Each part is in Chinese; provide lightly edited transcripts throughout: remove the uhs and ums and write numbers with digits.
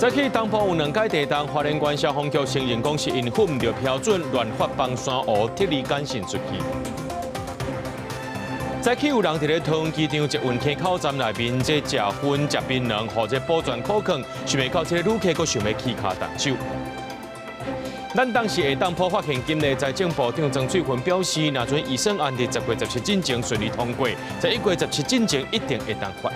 早起东部有2届地震，花莲县消防局承认讲是因符唔着标准，乱发放山乌铁力干线出去。早起有人伫咧桃园机场一运溪口站内面，即食薰食槟榔，或者保全可控，想要到这个旅客，佫想要起卡动手。咱当时下当普发现金的财政部长曾翠芬表示，若准预算案伫10月17进前顺利通过，在1月17进前一定会当发。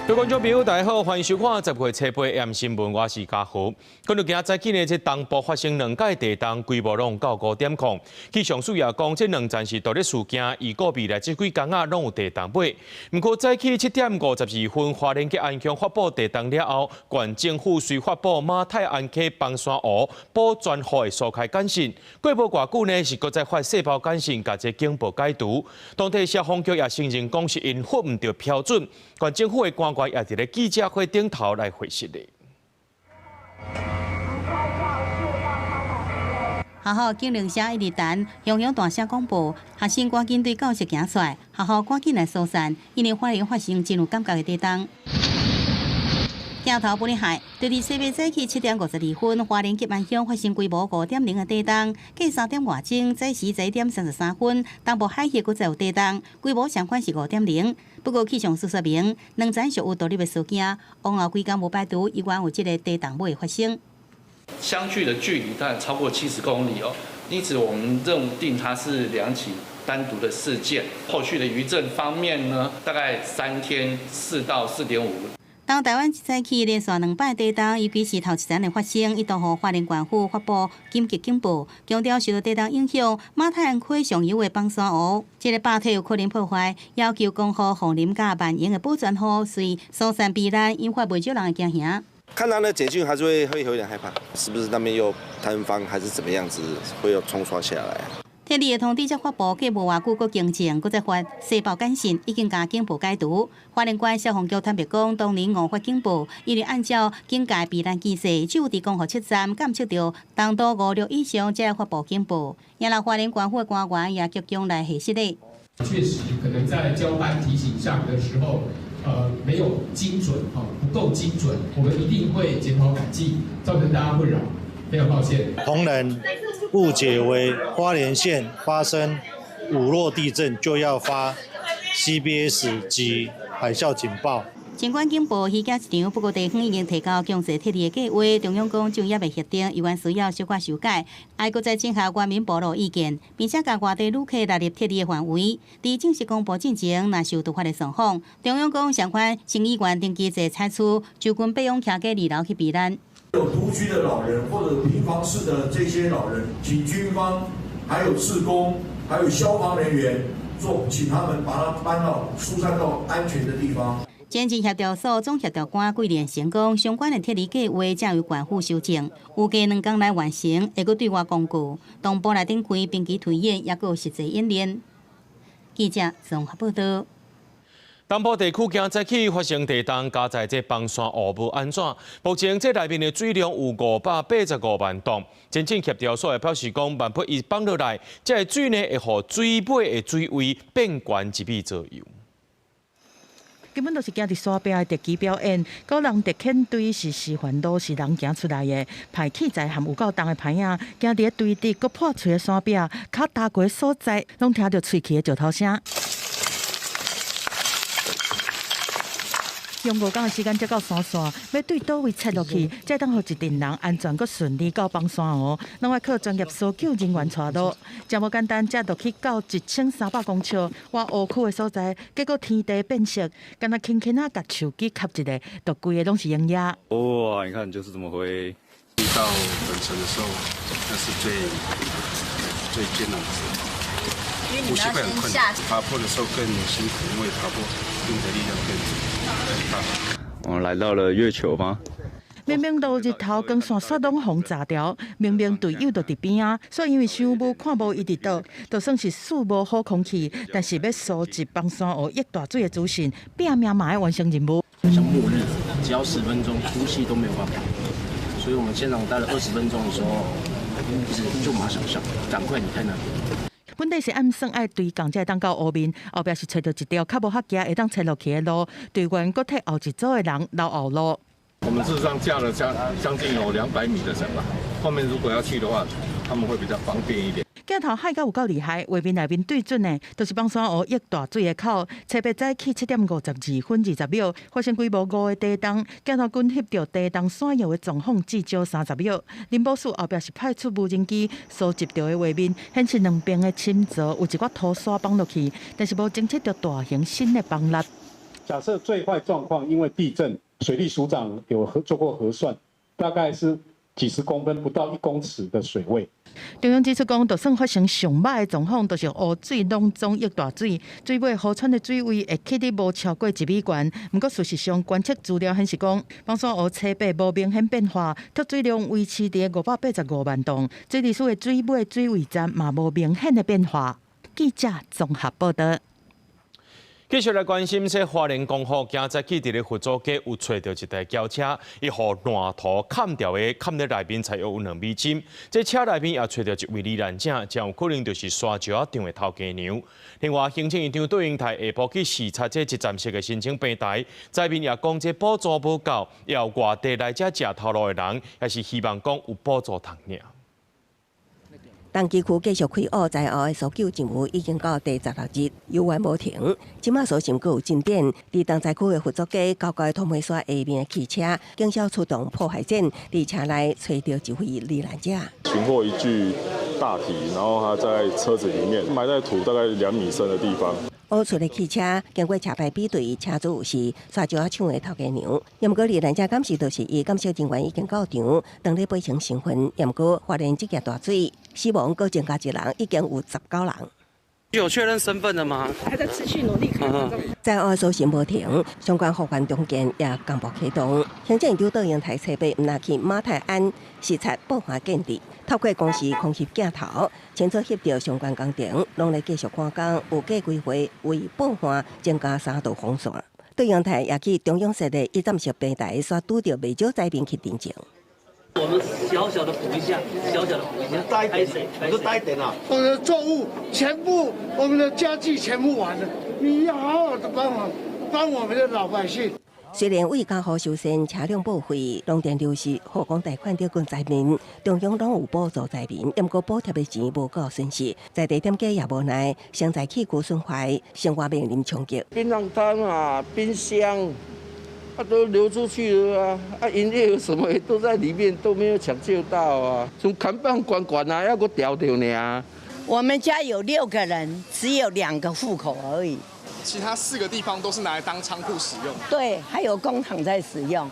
各位观众朋友，大家好，欢迎收看10月7日 AM 新闻，我是嘉豪。今日今早起呢，这东部发生2届地震，规模拢到5点控。气象署也讲，这2站是独立事件，预估未来这几天啊，拢有地震尾。不过早起7点52分，花莲及安乡发布地震了后，县政府随发布马太安溪崩山湖保全户的疏开简讯。过无偌久呢，是搁再发细胞简讯，甲这警报解读。当地消防局也承认讲是因符唔着标准，县政府的官员也伫咧记者会顶头来回实的。学校警铃声一直弹，雄雄大声广播，学生赶紧对教室行出来，学校赶紧来疏散，因为花莲发生真有感觉的地震。镜头不厉害，就伫西北早起7点52分，花莲及安乡发生规模5.0的地震，计3点外钟，早时11点33分，东部海峡阁再有地震，规模相关是5.0。不过气象署说明，2站属有独立的事件，往后几天无排除依然有这个地震尾发生。相距的距离大概超过70公里哦，因此我们认定它是2起单独的事件。后续的余震方面呢，大概3天4到4.5。当台湾早起连续2摆地震，尤其是头一站的发生，一度予花莲县府发布紧急警报，强调受到地震影响，马太安溪上游的崩山湖，这个坝体有可能破坏，要求公护护林甲万营的保全户随疏散避难，引发不少人的惊吓。看到那简讯还是会有点害怕，是不是那边有坍方还是怎么样子，会有冲刷下来？天气的通知则发布，过无偌久，阁警情，阁再发细胞简讯，已经加警报解读。花莲县消防局坦白讲，当年误发警报，因为按照警戒避难机制，只有伫公护7站监测到当多56以上，才来发布警报。也让花莲县府的官员也集中来核实的。确实，可能在交班提醒上的时候，没有精准，不够精准，我们一定会检讨改进，造成大家困扰，非常抱歉。同仁误解为花莲县发生5弱地震就要发 CBS 及海啸警报。尽管警报虚假一场，不过地方已经提高强制铁力的计划。中央讲就业未核定，有关需要小可修改，还阁在整合官民部落意见，并且将外地旅客纳入铁力的范围。伫正式公布进前，若受突发的状况，中央讲相关新议员定机制采取就近备用徛过2楼去避难。有独居的老人或者平房式的这些老人，请军方、还有志工、还有消防人员请他们把它搬到疏散到安全的地方。前进协调所总协调官桂莲成功，相关的铁力计划将由县府修正，预计2天来完成，会阁对外公告。东部来展开兵棋推演，也阁有实际演练。记者综合报道。东部地区今早起发生地震，加在这崩山湖无安怎？目前这内面的水量有585万吨。前进协调所也表示讲，万不伊放落来，这水呢会互水尾的水位变悬1米左右。根本都是惊伫山壁的特技表演，个人特遣队是烦恼是人行出来的，排气材含有够重的牌仔，惊伫堆伫个破碎的山壁，较大过所在，拢听到喙齿的石头声。用5天的时间才到山线，要对倒位切落去，才当互一群人安全佮顺利到崩山湖，拢要靠专业搜救人员带路。真无简单，才落去到1300公尺外湖区的所在，结果天地变色，敢若轻轻啊，甲手机吸一个，就规个拢是营业。哇，你看就是这么回。遇到本层的时候，那是最艰难的时候。因为你们要先下爬坡的时候更辛苦，因为爬坡用的力量更大。我们来到了月球吗？明明都日头跟山雪拢风炸掉，明明队友就伫边啊，所以因为伤无看无伊伫倒，就算是树无好空气，但是要收集崩山湖溢大水的资讯，拼命嘛要完成任务。像末日，只要10分钟，呼吸都没有办法。所以我们现场待了20分钟的时候，就马上想赶快离开那里。本地是暗算爱对港才会当到湖面，后壁是找到一条较无遐行会当切落去的路，队员搁替后一组的人绕后路。我们事实上架了将近有200米的绳吧，后面如果要去的话，他们会比较方便一点。镜头海到有够厉害，画面内面对准的，就是放山湖溢大水的口。车别早起7点52分20秒，发生规模5个地动，镜头均翕到地动山摇的状况至少30秒。林宝树后壁是派出无人机收集到的画面，显示两边的深泽有一寡土沙放落去，但是无侦测到大型新的崩塌。假设最坏状况，因为地震，水利署长有做过核算，大概是几十公分，不到1公尺的水位。中央指出讲，就算发生上歹的状况，就是湖水拢总溢大水，水尾河川的水位会起得无超过1米悬。不过事实上，观测资料显示讲，放山湖车北无明显变化，脱水量维持在585万吨，水利署的水尾水位站嘛无明显的变化。记者综合报道。继续来关心，这花莲公路今仔日伫咧佛祖街有找到一台轿车，伊互烂土砍掉的，砍在内面才有2美金。这车内面也找到一位罹难者，将有可能就是沙石场的头家娘。另外，行政院长杜英台下晡去视察这一站式的申请平台，在面也讲这补助无够，要外地来这食头路的人，也是希望讲有补助通领。东基区继续开挖在后的搜救任务已经到第16日，有完无停。即马所幸阁有进展，伫东西区的佛祖街高高的通梅山下面的汽车，警消出动破坏线，伫车内找到一位罹难者。寻获一具大体，然后他在车子里面埋在土大概2米深的地方。挖出的汽车经过车牌比对，车主有是沙石厂的头家娘。也毋过罹难者感谢就是伊感谢人员已经到场，当日悲情成婚。也毋过发现这件大水，死亡搁增加一人，已经有19人。有确认身份的吗？还在持续努力开发中。在挖搜寻无停，相关复原中间也刚步启动。行政院长杜英台车北毋拿去马泰安视察爆发建地，透过公司空翕镜头，清楚翕到相关工程拢在继续赶工，有计规划为爆发增加3道防线。杜英台也去中央设的一站式平台，所拄到未少灾民去定情。我们小小的补一下，大一点，我就大一点啊！我的作物全部，我们的家具全部完了，你要好好的帮我们的老百姓。虽然为加好修缮车辆报废、农电流失、护工贷款吊滚灾民，中央拢有补助灾民，不过补贴的钱无够损失，在地点计也无奈，生在器具损坏，生活面临冲击。槟榔摊啊，冰箱。都流出去了啊！营业有什么都在里面，都没有抢救到啊！从看板管啊，要给我调掉呢。我们家有6个人，只有2个户口而已，其他4个地方都是拿来当仓库使用。对，还有工厂在使用。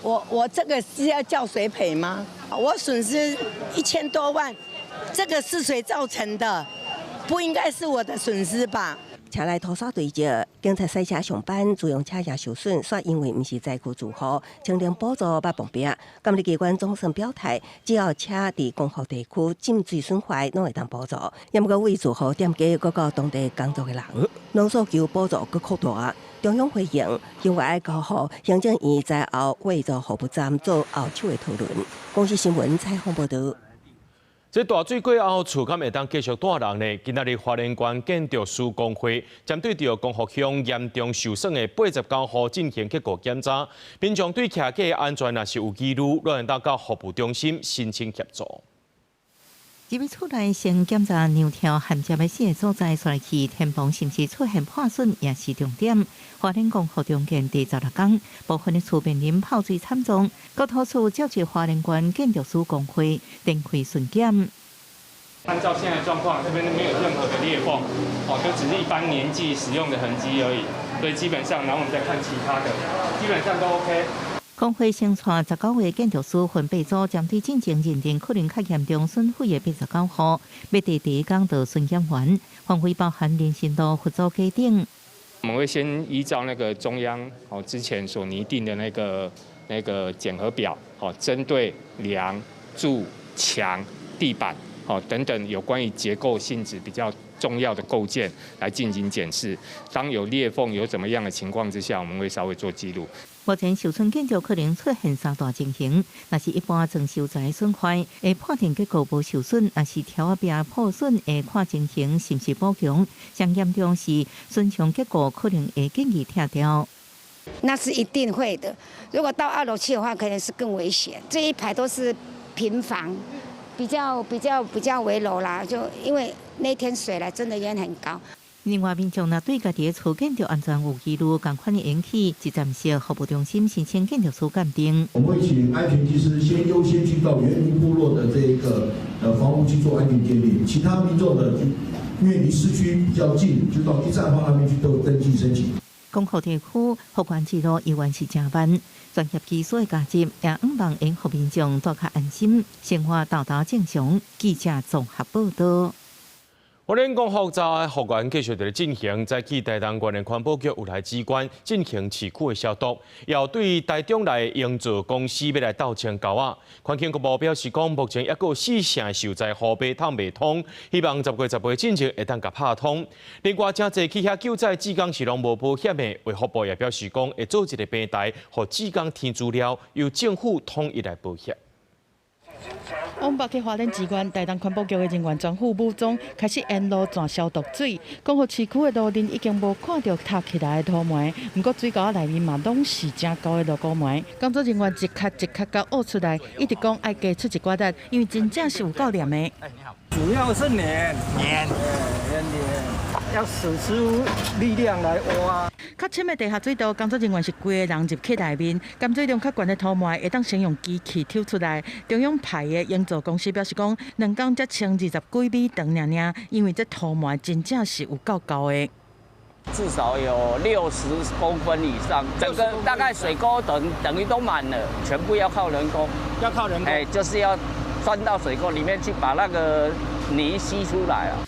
我这个是要叫谁赔吗？我损失1000多万，这个是谁造成的？不应该是我的损失吧？车内拖沙堆积，警察赛车上班，自用车也受损，煞因为毋是灾区住户，清零补助捌碰壁。监理机关总算表态，只要车伫公户地区浸水损坏，拢会当补助。也毋过为住户店家，搁到当地工作的人，拢诉求补助搁扩大。中央回应，另外爱交予行政院在后为做服务站做后手的讨论。公司新闻采访报道。这大水过后，厝敢会当继续住人呢？今仔日花莲县建筑师工会针对着光复乡严重受损的89户进行结构检查，并将对徛架安全若是有疑虑，让人到服务中心申请协助。入去厝内先检查牛条焊接的4个所在，所来去天棚是毋是出现破损，也是重点。花莲公复重建第16天，部分的厝面临泡水惨重，各土厝召集花莲县建筑师工会展开巡检。按照现在的状况，这边没有任何的裂缝，就只是一般年纪使用的痕迹而已。所以基本上，然后我们再看其他的，基本上都 OK。工会先带19位建筑师分8组，针对进前认定可能较严重损毁的89户，要第一天就巡检完，范围包含林新路、佛祖街等。我们会先依照那个中央之前所拟定的那个检核表，针对梁、柱、墙、地板等等有关于结构性质比较重要的构件来进行检视。当有裂缝有怎么样的情况之下，我们会稍微做记录。目前受损建筑可能出现3大情形，若是一般装修材损坏，会判定结构无受损；若是条壁破损，会看情形是不是补强。上严重是损伤结构，可能会建议拆掉。那是一定会的。如果到2楼去的话，可能是更危险。这一排都是平房，比较危楼啦，就因为那天水来真的淹很高。另外，民众若对家己的厝建筑安全有疑虑，赶快引起一站式服务中心申请建筑师鉴定。我们会请安全技师先优先去到原民部落的这个房屋去做安全鉴定，其他民众的因为离市区比较近，就到1站方那边去都有登记申请。公河地区复原之路依然是正慢，专业技术的加入，也希望应互民众多较安心，生活道道正常。记者综合报道。花莲公复查复原继续在进行，在去台东县的环保局有来机关进行市区的消毒，要对台中内营造公司要来斗清沟仔。环境局部表示讲，目前还有4成受灾河坝通未通，希望10月18日进前会当甲拍通。另外，真侪去遐救灾志工是拢无保险的，卫福部也表示讲，会组一个平台，互志工填资料，由政府统一来保险。往北去花莲机关台东环保局的人员全副武装，开始沿路转消毒水。讲好市区的路面已经无看到塌起来的土霉，不过水沟内面嘛拢是真高的路沟霉。工作人员一卡甲挖出来，一直讲爱加出一寡仔，因为真正是有够黏的。你好，主要是黏，要使出力量来挖。较深的地下水道，工作人员是规个人入去内面，甘水量较悬的土霉会当先用机器抽出来。中央派的营造公司表示讲，2天才清20几米长尔，因为这土霉真正是有够高的。至少有60公分以上，整个大概水沟等于都满了，全部要靠人工。要靠人工，就是要钻到水沟里面去把那个泥吸出来啊。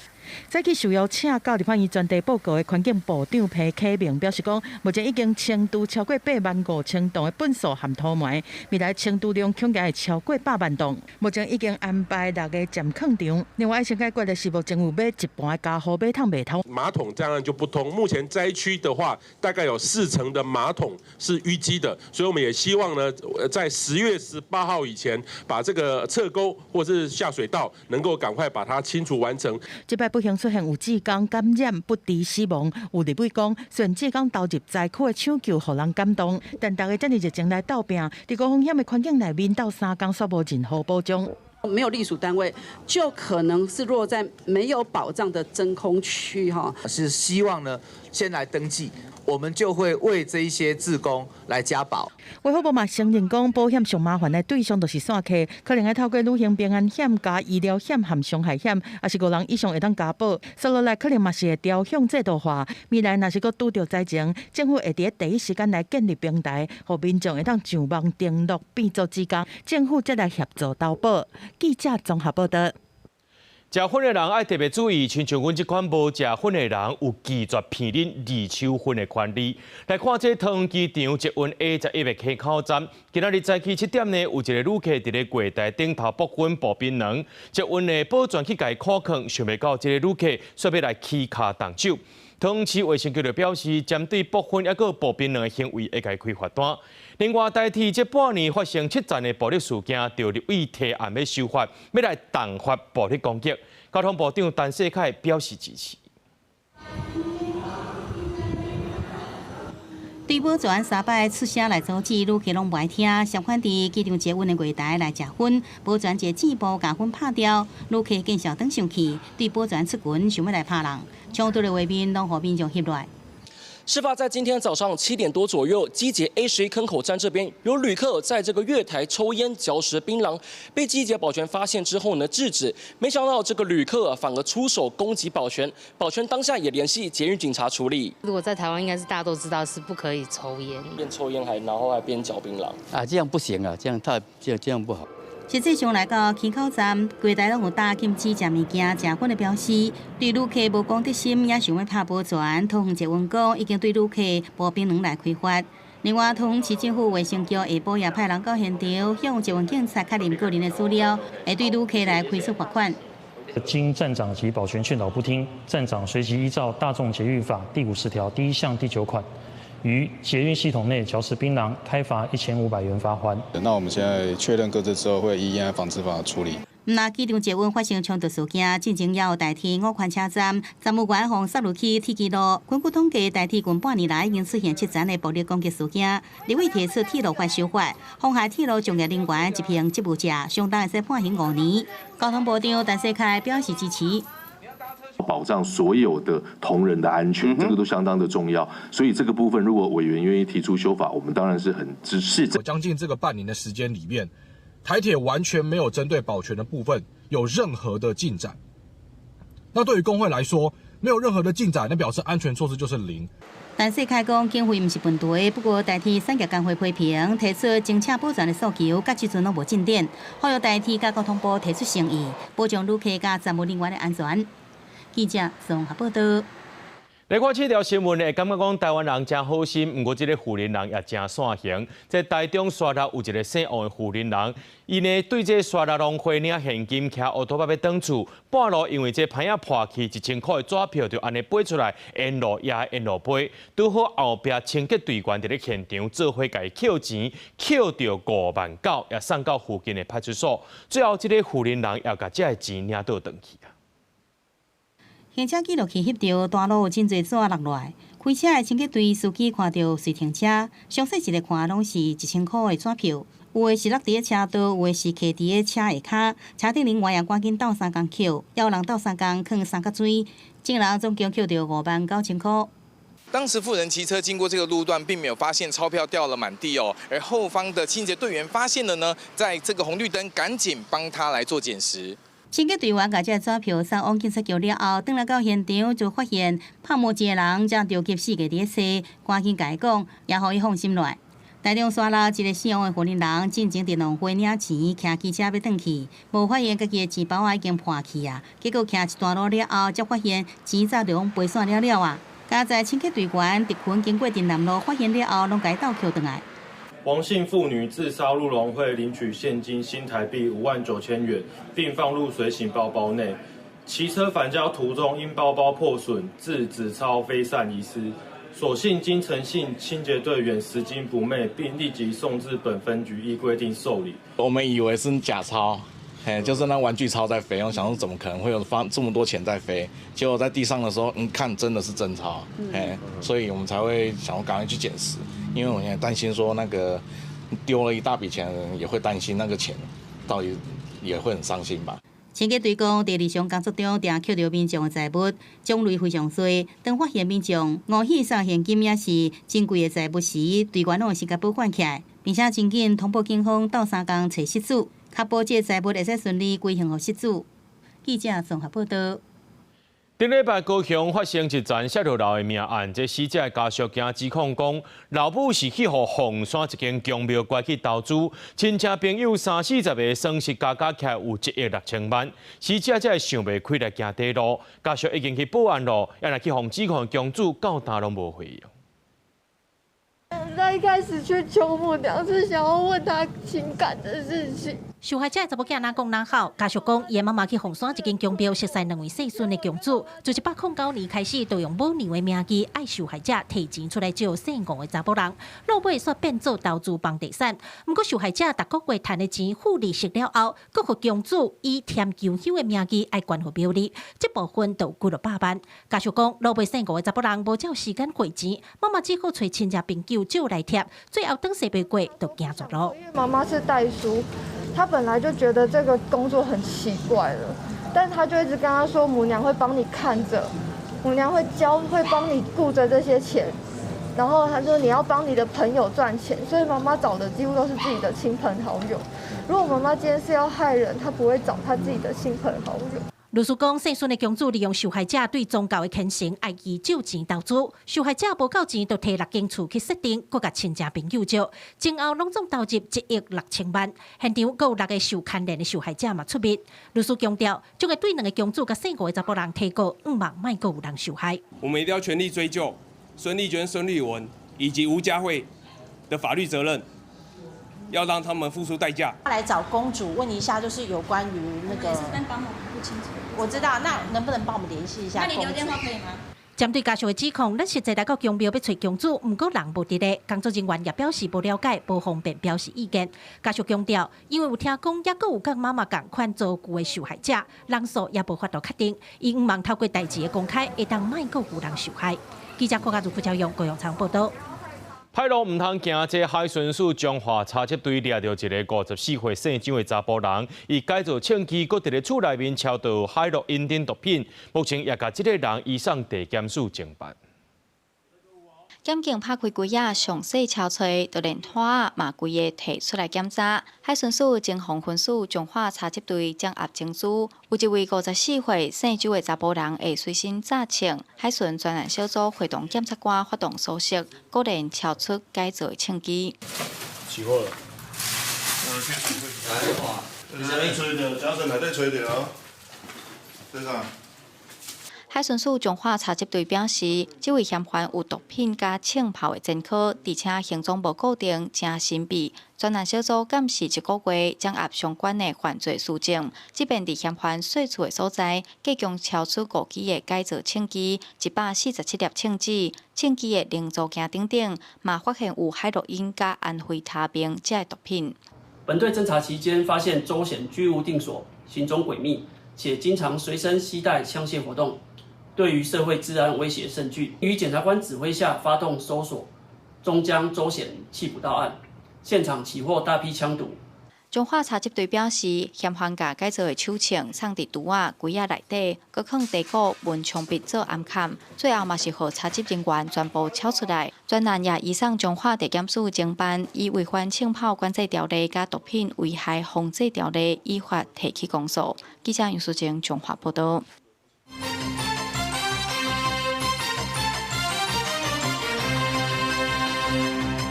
早起受邀请到立法院专题报告的环境部长裴启明表示讲，目前已经清除超过85000吨的糞扫含土霉，未来清除量恐惊会超过8万吨。目前已经安排6个检坑场。另外，先解决的是目前有买一半的加河马桶未通。马桶这样就不通。目前灾区的话，大概有40%的马桶是淤积的，所以我们也希望呢，在10月18号以前，把这个侧沟或是下水道能够赶快把它清除完成。这摆不幸出现有志工感染不治死亡，有立委讲，虽然志工投入灾区的抢救，互人感动，但大家这么热情来斗拼，在高风险的环境内面斗3天，却无任何保障。没有隶属单位，就可能是落在没有保障的真空区哈。是希望呢，先来登记，我们就会为这一些志工来加保。卫福部嘛承认讲，保险上麻烦的对象就是散客，可能要透过旅行平安险、加医疗险和伤害险，也是5人以上会当加保。接落来可能嘛是会调向制度化。未来若是阁拄到灾情，政府会伫第一时间来建立平台，互民众会当上网登录变做志工，政府再来协助投保。记者综合报道。食粉的人爱特别注意，亲像阮这款无食粉的人，有拒绝骗恁二手粉的权利。来看这桃园机场捷运 A11客口站，今仔日早起7点呢，有一个旅客伫咧柜台顶头剥粉薄槟榔，捷运的保全去甲伊看坑，想袂到这个旅客却要来起骹动手。桃园市卫生局就表示，针对剥粉抑个薄槟榔的行为，会甲伊开罚单。另外，代替这半年发生7站的暴力事件，就立委提案要修法，要来重罚暴力攻击。交通部长陈世凯表示支持。对保全3摆出声来阻止，旅客拢不爱听，相反伫机场捷运的柜台来食粉，保全一箭步将粉拍掉，旅客见笑登上去，对保全出拳，想要来拍人，冲突的画面拢互民众翕来。事发在今天早上7点多左右，机捷 A11坑口站这边有旅客在这个月台抽烟嚼食槟榔，被机捷保全发现之后呢制止，没想到这个旅客反而出手攻击保全，保全当下也联系捷运警察处理。如果在台湾，应该是大家都知道是不可以抽烟，边抽烟然后还边嚼槟榔啊，这样不行啊，这样不好。实际上来到起口站，柜台拢有打禁止食物件、食粉的标示。对旅客无公德心，也想要拍保全，桃园捷运局已经对旅客薄槟榔来开罚。另外，桃园市政府卫生局下晡也派人到现场，向捷运警察确认个人的资料，会对旅客来开出罚款。经站长及保全劝导不听，站长随即依照《大众捷运法》第50条第1项第9款，于捷运系统内嚼食槟榔，开罚1500元罚锾。那我们现在确认各自之后，会依《防治法》处理。那机场捷运发生冲突事件，进前也有代替5款车站，站务员从杀入去铁记录。根据统计，代替近半年来已经出现7桩的暴力攻击事件。立委提出铁路法修法，妨害铁路从业人员执行职务者，相当会使判刑5年。交通部长陈世凯表示支持。保障所有的同仁的安全，这个都相当的重要。所以这个部分，如果委员愿意提出修法，我们当然是很支持。将近这个半年的时间里面，台铁完全没有针对保全的部分有任何的进展。那对于工会来说，没有任何的进展，那表示安全措施就是0。陈世凯讲，经费不是问题，不过代替产业工会批评，提出警车保全的诉求，到即阵拢无进展，呼吁代替甲交通部提出诚意，保障旅客甲站务人员的安全。记者综合报道。来看这条新闻会感觉讲台湾人真好心，不过这个富人人也真善行。在台中沙拉有一个姓王的富人人，伊呢对这沙拉农会领现金，骑乌托邦要转厝，半路因为这牌仔破去，1000块的纸票就安尼飞出来，沿路也沿路飞，拄好后壁清洁队员伫咧现场做伙甲伊扣钱，扣到59000，也送到附近的派出所。最后这个富人人也甲这个钱领倒转去啊。行车记录器翕到大路有真侪纸落落来，开车的清洁队司机看到随停车，详细一个看拢是1000块的纸票，有的是落伫咧车道，有的是徛伫咧车下骹，车顶人员也赶紧斗3工扣，也有人斗3工放3角水，证人总共扣到59000块。当时富人骑车经过这个路段，并没有发现钞票掉了满地哦，而后方的清洁队员发现了呢，在这个红绿灯赶紧帮他来做捡拾。清洁队员把这纸票送往警察局了后，回来到现场就发现拍摩羯的人正着急死个伫说，赶紧甲伊讲，也互伊放心落来。台中沙拉一个姓王的富人人，进前伫农会领钱，骑机车要转去，无发现家己的钱包已经破去啊，结果骑一段路了后，才发现钱早就拢飞散了啊。加在清洁队员直群经过镇南路，发现了后，拢甲伊倒扣转来。王姓妇女自沙鹿农会领取现金新台币59000元，并放入随行包包内。骑车返家途中，因包包破损，致纸钞飞散遗失。所幸经诚信清洁队员拾金不昧，并立即送至本分局依规定受理。我们以为是假钞。就是那玩具钞在飞，我想说怎么可能会有放这么多钱在飞？结果在地上的时候，看真的是真钞，所以我们才会想要赶快去捡拾，因为我也担心说那个丢了一大笔钱的人也会担心那个钱到底也会很伤心吧。清洁队讲，第2项工作中定扣到民众的财物，种类非常多。当发现民众误去送现金也是珍贵的财物时，队员拢会先甲保管起来，并且真紧通报警方斗3工找失主。确保这财物会使顺利归还予失主。记者综合报道。顶礼拜高雄发生一桩摔落楼的命案，这死者家属惊指控讲，老母是去互凤山一间公庙拐去投资，亲戚朋友30-40个损失加起来有1亿6千万，死者才会想袂开来行地路，家属已经去报案了，也来去互指控公主到达拢无回应。他一开始去求母娘是想要问他情感的事情。受害者查某囝哪讲哪好，家属讲，伊妈妈去凤山一间公庙，熟悉2位细孙的公主，自1809年开始，就用母娘的名义爱受害者提钱出来借姓王的查某人，落尾煞变做投资房地产。不过受害者逐个月赚的钱付利息了后，阁互公主以添求休的名义爱关乎庙里，这部分就几了100万。家属讲，落尾姓王的查某人无照时间汇钱，妈妈只好找亲戚朋友借来贴，最后等4个月就行绝路。因为妈妈是代书。他本来就觉得这个工作很奇怪了，但他就一直跟他说，母娘会帮你看着，母娘会帮你顾着这些钱，然后他说你要帮你的朋友赚钱，所以妈妈找的几乎都是自己的亲朋好友。如果妈妈今天是要害人，她不会找她自己的亲朋好友。律师讲，姓孙的公主利用受害者对宗教的虔诚，爱伊借钱投资。受害者无够钱，就摕6间厝去设定，佮甲亲戚朋友借，前后拢总投入1亿6千万。现场佮有6个受牵连的受害者嘛出面。律师强调，将会对2个公主佮姓吴的查甫人提告，毋望卖佮有人受害。我们一定要全力追究孙丽娟、孙丽文以及吴佳慧的法律责任。要让他们付出代价。来找公主问一下，就是有关于那个。不清楚。我知道，那能不能帮我们联系一下？那你留电话可以吗？针对家属的指控，咱实际来到公庙要找公主，不过人无伫咧。工作人员也表示不了解，无方便表示意见。家属强调，因为有听讲，也阁有甲妈妈共款遭拒的受害者，人数也无法度确定，伊毋望透过代志的公开，会当卖阁有人受害。记者郭家如副朝阳高雄场报道。海路唔通行，这海巡署中华查缉队抓到一个54岁姓张的查甫人，伊改造枪支，搁伫咧厝内面超到海洛因等毒品，目前也甲这个人移送地检署侦办。检警拍开柜仔，详细敲揣，就连拖嘛规个摕出来检查。海巡署前防分署中华查缉队掌握证据，有一位54岁姓周的查甫人会随身炸枪。海巡专案小组会同检察官发动搜索，果然敲出改造的枪支。起火了。来看，你啥物吹着？假设内底吹着哦。这啥？海巡署中华查缉队表示，这位嫌犯有毒品加枪炮的前科，而且行踪无固定，真神秘。专案小组监视1个月，掌握相关的犯罪事证。即便伫嫌犯睡厝的所在，计共敲出5支的改造枪支，147粒枪支，枪支的零组件等等，嘛发现有海洛因加安非他命这类毒品。本队侦查期间，发现周显居无定所，行踪诡秘，且经常随身携带枪械活动。对于社会治安威胁甚巨，于检察官指挥下发动搜索，终将周显缉捕到案，现场起获大批枪毒。中华查缉队表示，嫌犯甲改造的手枪藏伫橱仔、柜仔内底，搁放地鼓、文枪笔做暗坎，最后嘛是互查缉人员全部抄出来。专案也移送中华地检署侦办，以违反枪炮管制条例甲毒品危害防治条例依法提起公诉。记者杨淑静中华报道。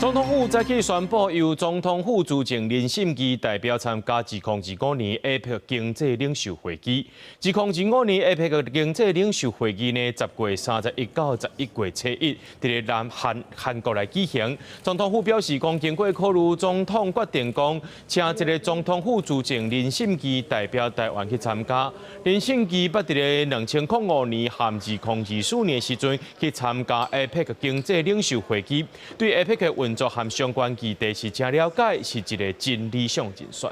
总统府早起宣布，由总统府主席林信基代表参加2025年 APEC 经济领袖会议。2025年 APEC 经济领袖会议呢，10月31到11月7日，伫咧韩国来举行。总统府表示，经过考虑，总统决定请一个总统府主席林信基代表台湾去参加。林信基捌伫咧2005年含2024年时阵去参加 APEC 经济领袖会议，对 APEC 的运作和相关议题是真了解，是一个真理想人选。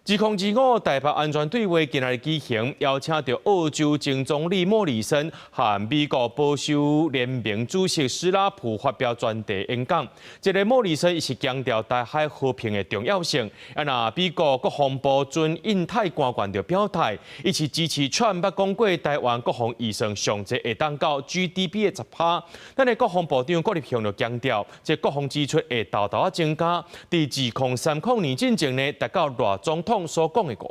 2025台北安全对话今日举行，邀请到澳洲前总理莫里森和美国保守联盟主席斯拉普发表专题演讲。这个莫里森是强调台海和平的重要性。美国国防部准印太官员就表态，一起支持川普讲过台湾国防预算上限会达到 GDP 的10%。咱的国防部长郭立雄就强调，这国防支出会大大增加。伫2030年进前呢，达到赖总统所讲的5%。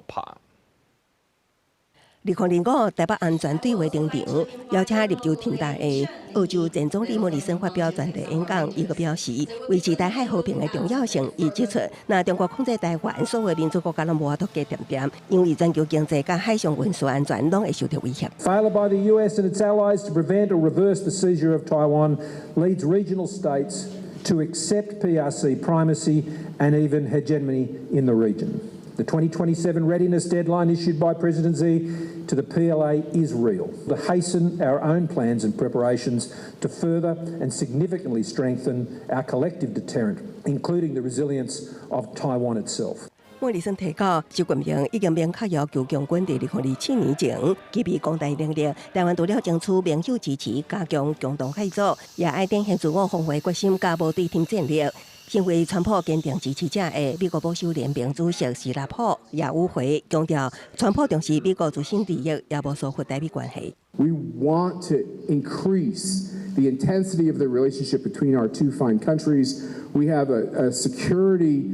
2005台北安全对话顶场，邀请入驻天大的澳洲前总理莫里森发表专题演讲。伊个表示，维持台海和平的重要性。伊指出，那中国控制台湾，所有民主国家拢无法度加点点，因为全球经济甲海上运输安全拢会受到威胁。Failure by the US and its allies to prevent or reverse the seizure of Taiwan leads regional states to accept PRC primacy and even hegemony in the region. The 2027 readiness deadline issued by President Xi to the PLA is real. To hasten our own plans and preparations to further and significantly strengthen our collective deterrent, including the resilience of Taiwan itself. 莫里森提到，习近平已经明确要求强军在2027年前给予广大能力，台湾除了争取盟友支持，加强共同合作，也爱展现自我防卫决心，加无对天战力。身为川普坚定支持者的美国保守联盟主席斯拉普也有回强调，川普重视美国自身利益，也无疏忽台美关系。We want to increase the intensity of the relationship between our two fine countries. We have a security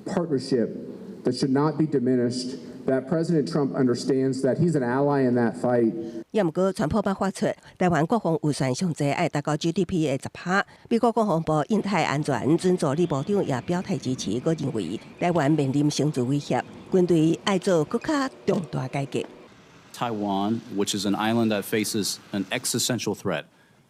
partnership that should not be diminished. That President Trump understands that he's an ally in that fight. 也毋过，川普捌发出台湾国防预算上限爱达到 GDP 的10%。美国国防部印太安全准助理部长也表态支持，佮认为台湾面临生存威胁，军队爱做更加重大改革。Taiwan, which is an island that faces an existential threat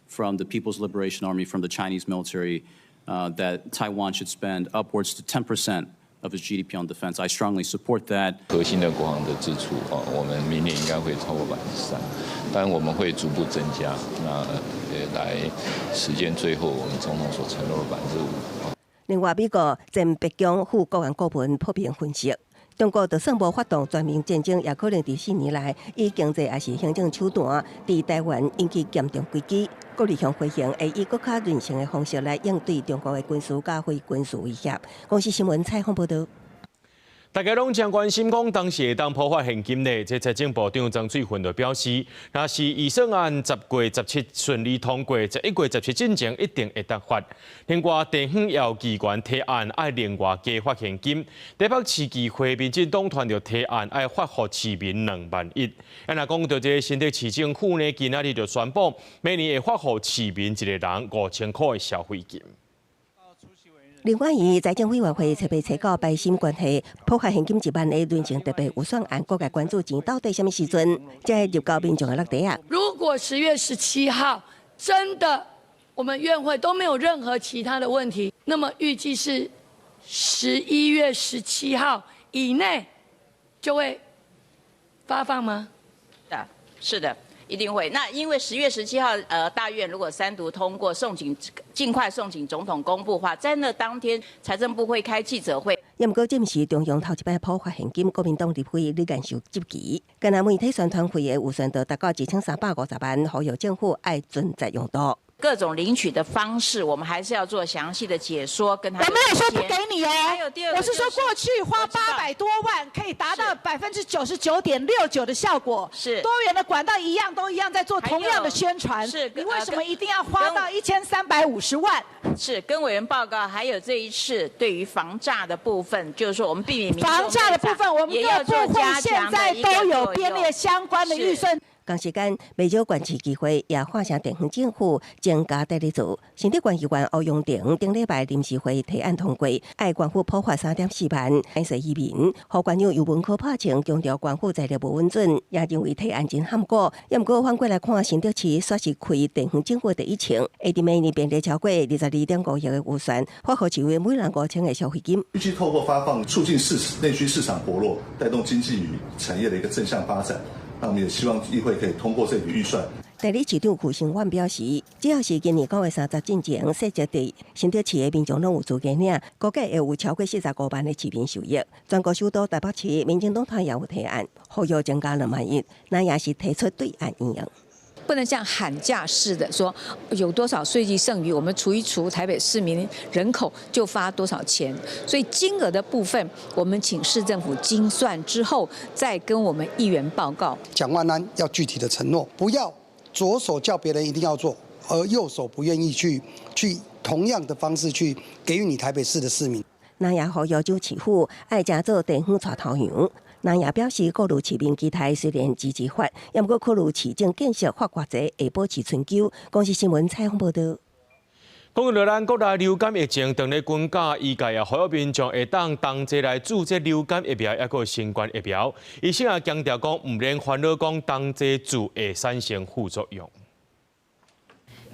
from the People's Liberation Army, from the Chinese military, that Taiwan should spend upwards to 10% of its GDP on defense. I strongly support that. 核心的国防的支出我们明年应该会超过3%，当然我们会逐步增加，那来实现最后我们总统所承诺的5%。另外，美国前白宫副国安顾问普遍分析，中国就算无发动全面战争，也可能在4年来以经济也是行政手段，伫台湾引起严重危机。国立向回应会以更加韧性的方式来应对中国的军事加非军事威胁。公司新闻采访报道。大家拢真关心讲，当时会当普发现金呢？这财政部长张水芬就表示，若是预算案10月17顺利通过，11月17进前一定会当发。另外，地方要机关提案爱另外加发现金。台北市议会民进党团就提案爱发予市民2万1。若讲到这新北市政府呢，今仔日就宣布，每年会发予市民一个人5000块的消费金。另外，以财政委员会筹备查到败审关系，普发现金1万的论成特别预算案，各界关注钱到底什么时阵才会入到民众的落地啊？如果10月17号真的我们院会都没有任何其他的问题，那么预计是11月17号以内就会发放吗？是的。一定会。那因为10月17号，大院如果3读通过，尽快送请总统公布的话，在那当天，财政部会开记者会。也毋过，这毋是中央头一摆普发现金，国民党立委李干秀急急，今仔媒体宣传会的预算就达到2350万，呼吁政府爱尽责用度。各种领取的方式，我们还是要做详细的解说，跟他。我没有说不给你哦，还有第二个，我是说过去花800多万可以达到99.69%的效果，是多元的管道都一样在做同样的宣传，是你为什么一定要花到1350万？是跟委员报告，还有这一次对于防诈的部分，就是说我们避免民众防诈的部分，我们各部会现在都有编列相关的预算。同时间，未少县市议会也发声地方政府增加代理组。新竹县议员欧阳鼎顶礼拜临时会提案通过，爱县府普发3.4万，爱说移民。何县长尤文科拍枪强调县府财力无稳准，也认为提案真含糊。也毋过反过来看，新竹市煞是开地方政府第一枪，会伫明年编列超过22.5亿的预算，发予市民每人5000的消费金。预计透过发放，促进内需市场活络，带动经济与产业的一个正向发展。那我们也希望议会可以通过这笔预算。代理市长傅成焕表示，只要是今年9月30进前设置的新竹市的民众拢有资格领，估计会有超过45万的市民受益。全国首都台北市民进党团也有提案，呼吁增加2万1，那也是提出对岸应用。不能像喊价式的说有多少税基剩余，我们除一除台北市民人口就发多少钱。所以金额的部分，我们请市政府精算之后，再跟我们议员报告。蒋万安要具体的承诺，不要左手叫别人一定要做，而右手不愿意去同样的方式去给予你台北市的市民。那也呼吁州市府爱加做地方带头羊。那也表示，各路市民期待虽然支持法，也毋过考虑市政建设法规则会保持春秋。公司新闻采访报道。讲到咱国内流感疫情当咧滚价，医界也呼吁民众会当同齐来注射流感疫苗，抑个新冠疫苗。医生也强调讲，唔免烦恼讲同齐注会产生副作用。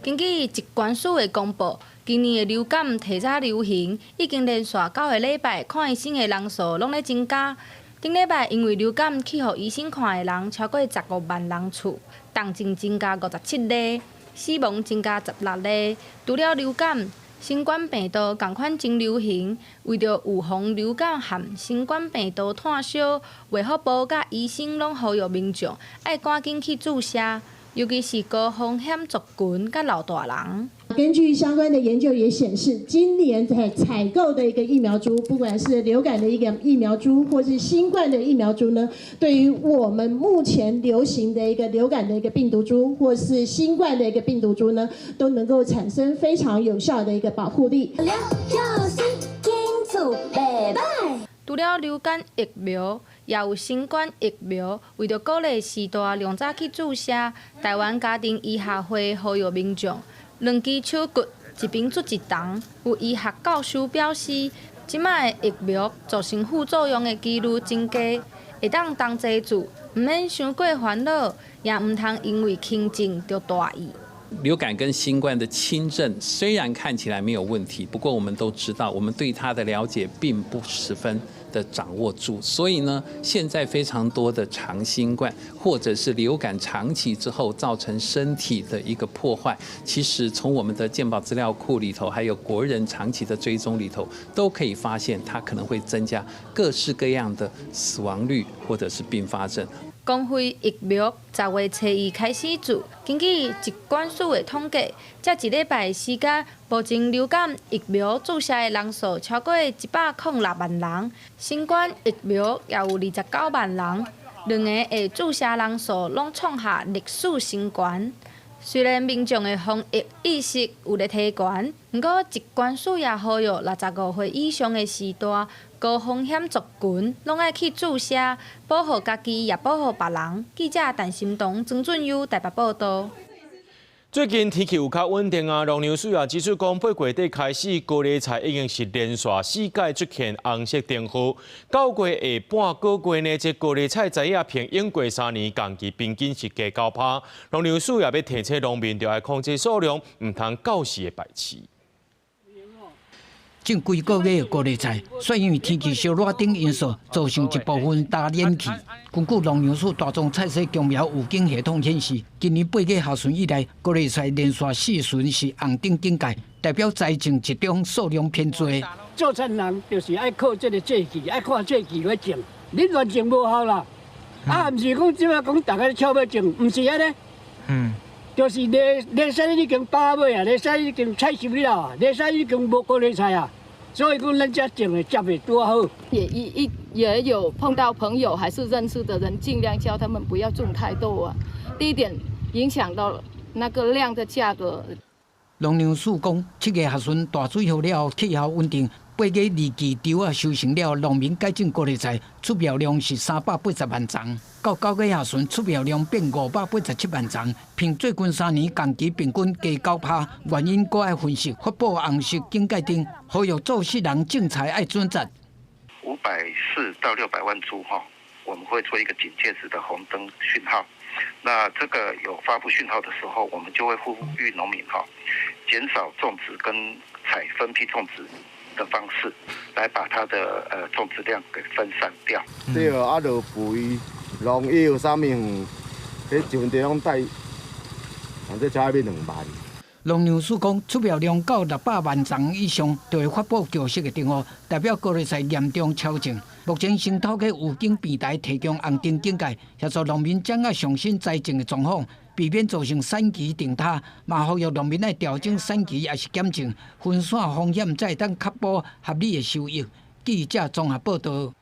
根据疾管署的公布，今年的流感提早流行，已经连续9个礼拜看医生的人数拢咧增加。顶礼拜因为流感去互医生看的人超过15万人次，重症增加57例，死亡增加16例。除了流感，新冠病毒同款真流行，为着预防流感和新冠病毒炭烧，卫福部甲医生拢呼吁民众爱赶紧去注射，尤其是高风险族群甲老大人。根据相关的研究也显示，今年在采购的一个疫苗株，不管是流感的一个疫苗株，或是新冠的疫苗株呢，对于我们目前流行的一个流感的一个病毒株，或是新冠的一个病毒株呢，都能够产生非常有效的一个保护力。除了流感疫苗，也有新冠疫苗。为着鼓励时代量早去注射，台湾家庭医学会呼吁民众。两支手骨一边出一筒，有医学教授表示，即摆的疫苗造成副作用的几率增加，会当同齐注，毋免伤过烦恼，也毋通因为轻症就大意。流感跟新冠的轻症虽然看起来没有问题，不过我们都知道，我们对它的了解并不十分的掌握住，所以呢，现在非常多的长新冠或者是流感长期之后造成身体的一个破坏，其实从我们的健保资料库里头，还有国人长期的追踪里头，都可以发现它可能会增加各式各样的死亡率或者是并发症。公费疫苗10月初2开始做，根据疾管署的统计，这一礼拜时间，目前流感疫苗注射的人数超过106万人，新冠疫苗也有29万人，两个的注射人数拢创下历史新高。虽然民众的防疫意识有咧提悬，不过疾管署也呼吁65岁以上的时代、高风险族群，拢爱去注射，保护家己也保护别人。记者陈心彤、曾俊佑台北报道。最近天气有较稳定啊，农粮署也指出讲，8月底开始，高丽菜已经是连续4届出现红色灯号。9月下半个月呢，这高丽菜栽叶平用过3年同期平均是加9趴。农粮署也要提醒农民，要控制数量，唔通过时的排斥。近几个月的高丽菜，却因为天气烧热等因素，造成一部分大连气。根据农粮署大众菜市供苗预警系统显示，今年8月下旬以来，高丽菜连续4旬是红灯警戒，代表栽种集中，数量偏多。做菜人就是爱靠这个节气，爱看节气来种，你乱种无效啦。啊，唔是讲即摆讲大家抢要种，唔是安尼。就是历史已经把尾啊，历史已经采收了啊，历史已经无高丽菜啊。所以讲，人家种的接的多好。也有碰到朋友还是认识的人，尽量教他们不要种太多啊。第一点，影响到那个量的价格。农粮署讲，7月下旬大水后了，气候稳定，8月2期稻啊收成了，农民改种高丽菜出苗量是380万丛，到9月下旬出苗量变587万丛，平最近3年同期平均加9%。原因搁爱分析发布红色警戒灯，呼吁做事人种菜爱准则。540到600万株哈，我们会做一个警戒值的红灯讯号。那这个有发布讯号的时候，我们就会呼吁农民哈，减少种植跟采分批种植的方式，来把它的种植量给分散掉。对啊，就肥、农药啥物，迄就地方带，反正差要2万。农粮署讲，出苗量到600万丛以上，就会发布绿色的灯号，代表高丽菜严重超种。目前新讨给有经平台提供红灯警戒，协助农民掌握上新栽种的状况，避免造成产期停塌。嘛呼吁农民爱调整产期，也是检种，分散风险，才会当确保合理的收益。记者综合报道。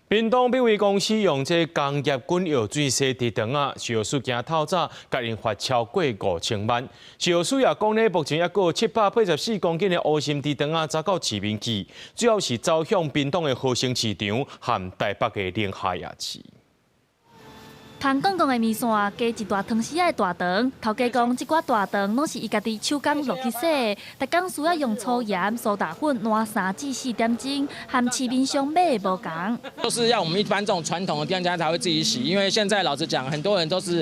屏东美味公司用这工业滚药水洗地肠啊，食药署惊透早，甲因罚超过5000万。食药署也讲呢，目前还有784公斤的乌心地肠啊，遭到市民记，主要是走向屏东的和兴市场和台北的宁夏夜市。通公共的面线加一大汤匙的大肠，头家讲这寡大肠拢是伊家己手工落去洗的，逐工需要用粗盐、苏打粉换3至4点钟，和市面上买的无同。就是要我们一般这种传统的店家才会自己洗，因为现在老实讲，很多人都是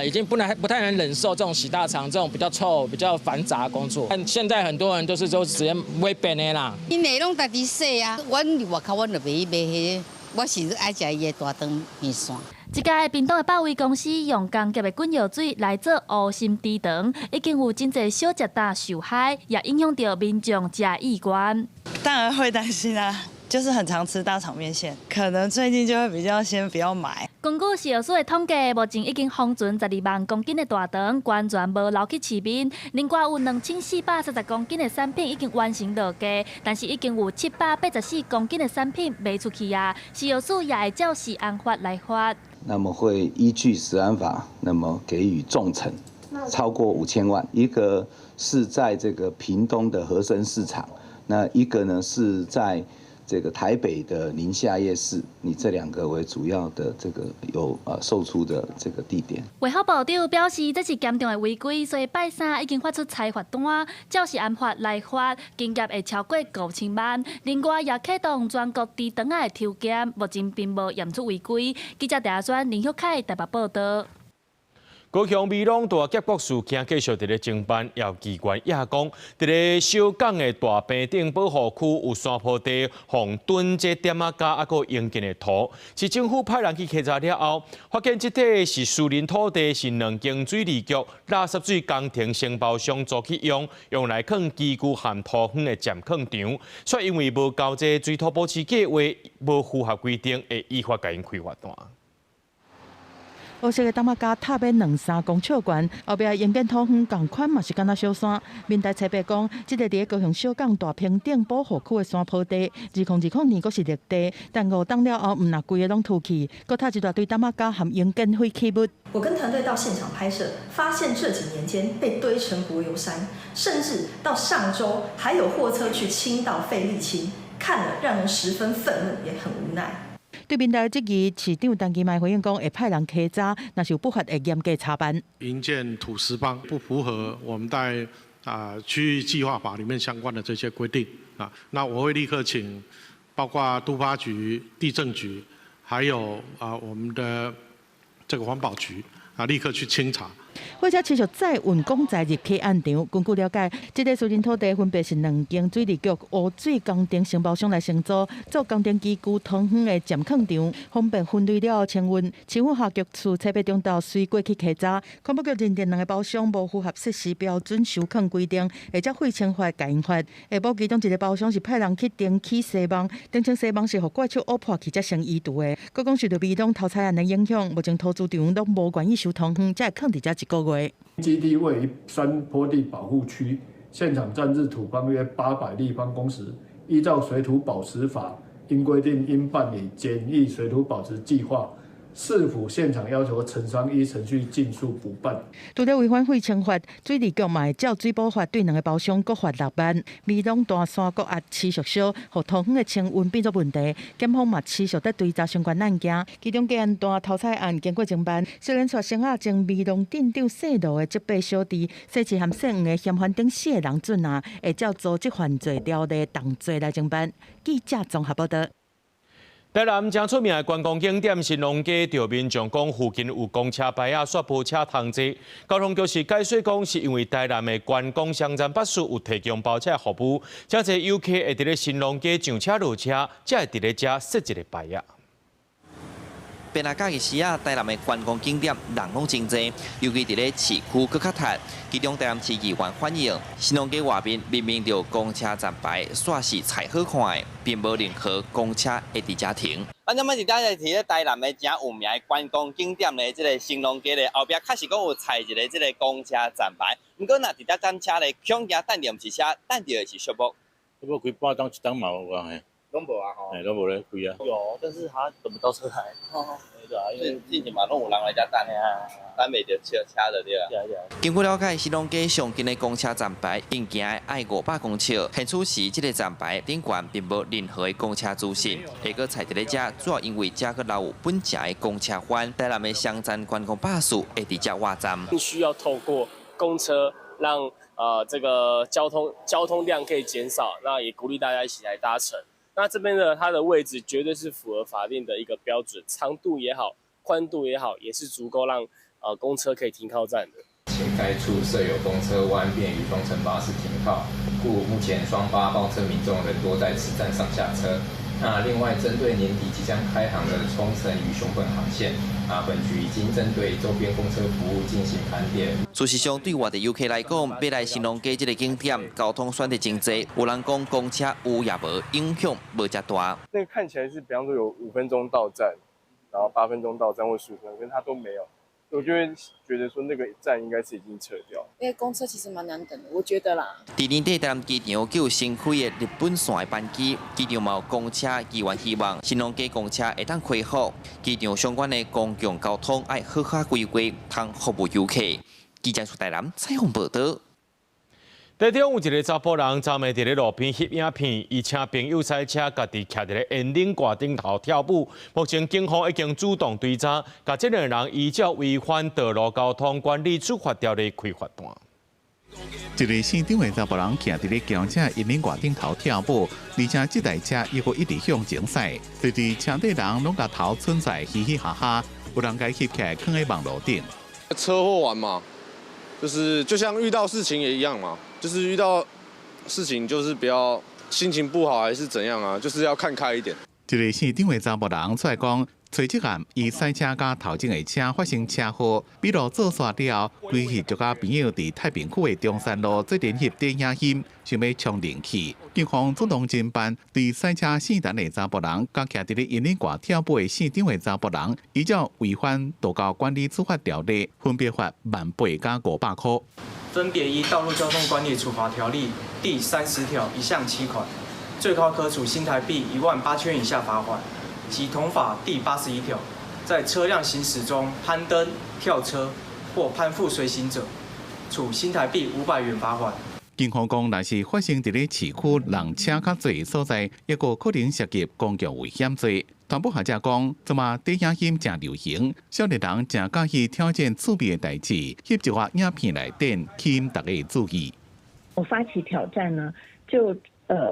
已经不太能忍受这种洗大肠这种比较臭、比较繁杂的工作。但现在很多人都直接买便的啦。因内拢家己洗啊，阮伫外口阮就买迄，我是爱食伊的大肠面线。一家屏东的百威公司用工业的滚药水来做乌心地肠，已经有真侪小食摊受害，也影响到民众食意愿。当然会担心啊，就是很常吃大肠面线，可能最近就会比较先不要买。根据食药署的统计，目前已经封存12万公斤的大肠，完全无留去市面。另外有2430公斤的产品已经完成落架，但是已经有784公斤的产品卖出去啊。食药署也会照食安法来罚。那么会依据食安法，那么给予重惩，超过5000万。一个是在这个屏东的和生市场，那一个呢是在这个台北的宁夏夜市，以这2个为主要的这个有售出的这个地点。卫福部长表示，这是严重的违规，所以拜三已经发出裁罚单，照食安法来罚，金额会超过5000万。另外也启动全国地肠仔的抽检，目前并无验出违规。记者陈阿轩、林秀凯台北报道。高雄美浓大劫国事件继续伫咧侦办，也有机关也讲，伫咧小港的大坪顶保护区有山坡地防蹲这点仔架，还有营建的图。市政府派人去勘查了后，发现这块是私人土地，是两间水利局垃圾水工程承包商做去用来放机具含土方的暂放场，却因为无交这水土保持计划，无符合规定，会依法甲因开罚单。黑色的担仔架塔要2-3公尺悬，后壁营建土方同款嘛是敢若小山。民代采白讲，即个伫咧高雄小港大坪顶保护区的山坡地，2020年阁是绿地，但5档了后，毋若规个拢凸起，阁塌一大堆担仔架含营建废弃物。我跟团队到现场拍摄，发现这几年间被堆成柏油山，甚至到上周还有货车去倾倒废沥青，看了让人十分愤怒，也很无奈。对民代质疑，市长陈其迈回应讲，会派人稽查，若是有不法会严格查办。营建土石帮不符合我们在区域计划法里面相关的这些规定啊，那我会立刻请包括都发局、地政局，还有我们的这个环保局立刻去清查。火车持续载运公债入去案场。根据了解，这个私人土地分别是2间水利局污水工程承包商来承租，做工程机具通风的暂放场，方便分类了后清运。市府下局处采白中道随过去稽查，环保局认定2个包厢无符合设施标准收控规定，会则会惩罚戒因罚。下晡其中一个包厢是派人去登起西网，登称西网是互怪手挖破去才成移除的。佮讲受到美浓偷菜案的影响，目前投资场都无愿意收通风，才会放伫遮1个月。基地位于山坡地保护区，现场占日土方约800立方公尺。依照水土保持法，应规定应办理简易水土保持计划。市府现场要求承商依程序尽速补办。除了违反会惩罚，水利局嘛会照水保法对2个包厢各罚6万。美浓大山谷也持续烧，互通风的清运变作问题。检方嘛持续在追查相关案件，其中建大偷菜案经过侦办，虽然说生下前美浓镇长姓罗的这8小弟，涉及含姓吴的嫌犯等4个人准啊，会照组织犯罪条例同罪来侦办。记者综合报道。台南正出名的观光景点新隆街，就民众讲附近有公车牌啊、雪坡车通坐。交通局是解释讲，是因为台南的观光商站巴士有提供包车服务，真侪游客会伫咧新隆街上车落车，才会伫咧遮设一个牌啊。平日假日时啊，台南的观光景点人拢真多，尤其伫咧市区搁较窄。其中台南市议员反映，新隆街外面明明就公车站牌，煞是彩好看的，并无任何公车会伫遮停。咱即摆是伫咧台南的真有名的观光景点的即个新隆街的后壁，确实讲有踩一个即个公车站牌。不过若伫遮等车咧，恐惊等着毋是车，等着的是小木。差不多开半档一档嘛有啊嘿。拢无啊吼。拢无咧开啊。有，但是他等不到车来。对啊，因为之前嘛拢有人来遮等啊，等袂着车就对啊。经过了解，新隆街上近的公车站牌应行爱500公尺，现此时这个站牌顶悬并无任何的公车资讯，下个踩伫咧遮，主要因为遮个留有本正的公车番，台南的乡站观光巴士会伫遮挖站。需要透过公车让这个交通量可以减少，那也鼓励大家一起来搭乘。那这边呢，它的位置绝对是符合法定的一个标准，长度也好，宽度也好，也是足够让公车可以停靠站的。前该处设有公车湾，便于风尘巴士停靠，故目前双巴包车民众人多在此站上下车。那另外，针对年底即将开航的冲绳与熊本航线，本局已经针对周边公车服务进行盘点。事实上，对外地游客来讲，要来新隆街这个景点，交通选择真多。有人讲公车有也无，影响无遮大。那个看起来是，比方说有5分钟到站，然后8分钟到站或15分钟，可是它都没有。我就会觉得说那个站应该是已经撤掉，因为公车其实蛮难等的，我觉得啦。第二天台南机场就有新开的日本线的班机，机场嘛有公车，议员希望新隆街公车会当开放，机场相关的公共交通要好好规划，通服务游客。记者出台南采访报道。台中有一个查甫人，昨暝伫咧路边翕影片，伊请朋友赛车，家己徛伫咧烟顶挂顶头跳舞。目前警方已经主动追查，甲这两人依照违反道路交通管理处罚条例开罚单。一个县长的查甫人徛伫咧轿车烟顶挂顶头跳舞，而且这台车又一直向前驶，随时车底人拢甲头存在嘻嘻哈哈，有人甲翕起来放喺网络顶。车祸完嘛，就像遇到事情也一样嘛，就是遇到事情就是不要心情不好还是怎样啊，就是要看开一点。一个县长的查某人出来讲，找职案以赛车甲头前的车发生车祸，笔录做煞了，归去就甲朋友伫太平区的中山路做联合电影院，想要冲人气。警方主动侦办，对赛车姓陈的查某人，甲徛伫咧银领挂跳舞的县长的查某人，依照违反道交管理处罚条例，分别罚1,800加500块。分别依《道路交通管理处罚条例》第30条1项7款，最高可处新台币18000元以下罚款。及同法第81条，在车辆行驶中攀登、跳车或攀附随行者，处新台币500元罚款。警方讲，若是发生伫咧市区人车较侪所在，抑个可能涉及公共危险罪。传播学者讲，即马电影院正流行，少年人正喜欢挑战趣味的代志，翕一画影片来电，吸引大家注意。我发起挑战呢，就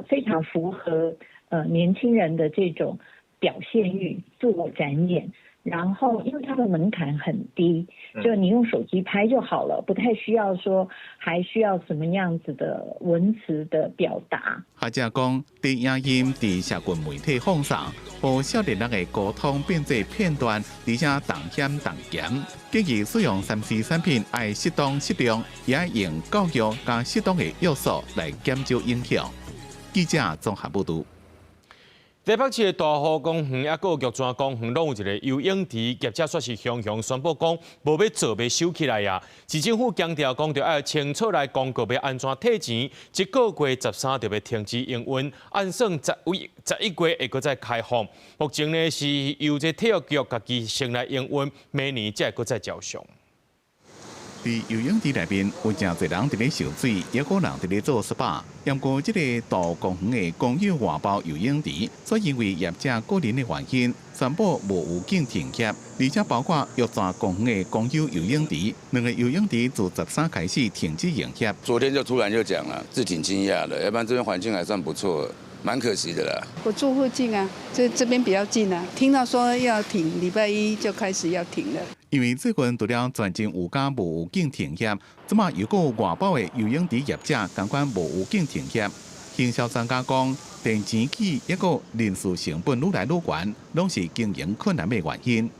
非常符合年轻人的这种表现欲、自我展演，然后因为它的门槛很低，就你用手机拍就好了，不太需要说还需要什么样子的文词的表达。学者讲，电影院伫社群媒体放送，互少年人的沟通变做片段，而且重险重严。建议使用3C 产品要适当适量，也要用教育加适当的约束来减少影响。记者综合报道。台北市的大湖公园也个玉泉公园，拢有一个游泳池，业者说是雄雄宣布讲，无要做要收起来呀。市政府强调讲，要清楚来公告要安怎退钱，这个月13就要停止营运，按算11月会搁再开放。目前呢是由这体育局家己先来营运，明年才会搁再照常。伫游泳池内面有真侪人伫咧游水，也有人伫咧做 SPA。不过，这个大公园的公有外包游泳池，所因为业者个人的原因，宣布无预警停业，而且包括玉泉公园的公有游泳池，2个游泳池自13开始停止营业。昨天就突然就讲了，是挺惊讶的，要不然这边环境还算不错。蛮可惜的啦。我住附近啊，这边比较近啊。听到说要停，礼拜1就开始要停了。因为最近除了全境有加无预警停业，即马又有外包的游泳池业者同款无预警停业。营销专家讲，电钱起一个人事成本愈来愈悬，拢是经营困难的原因。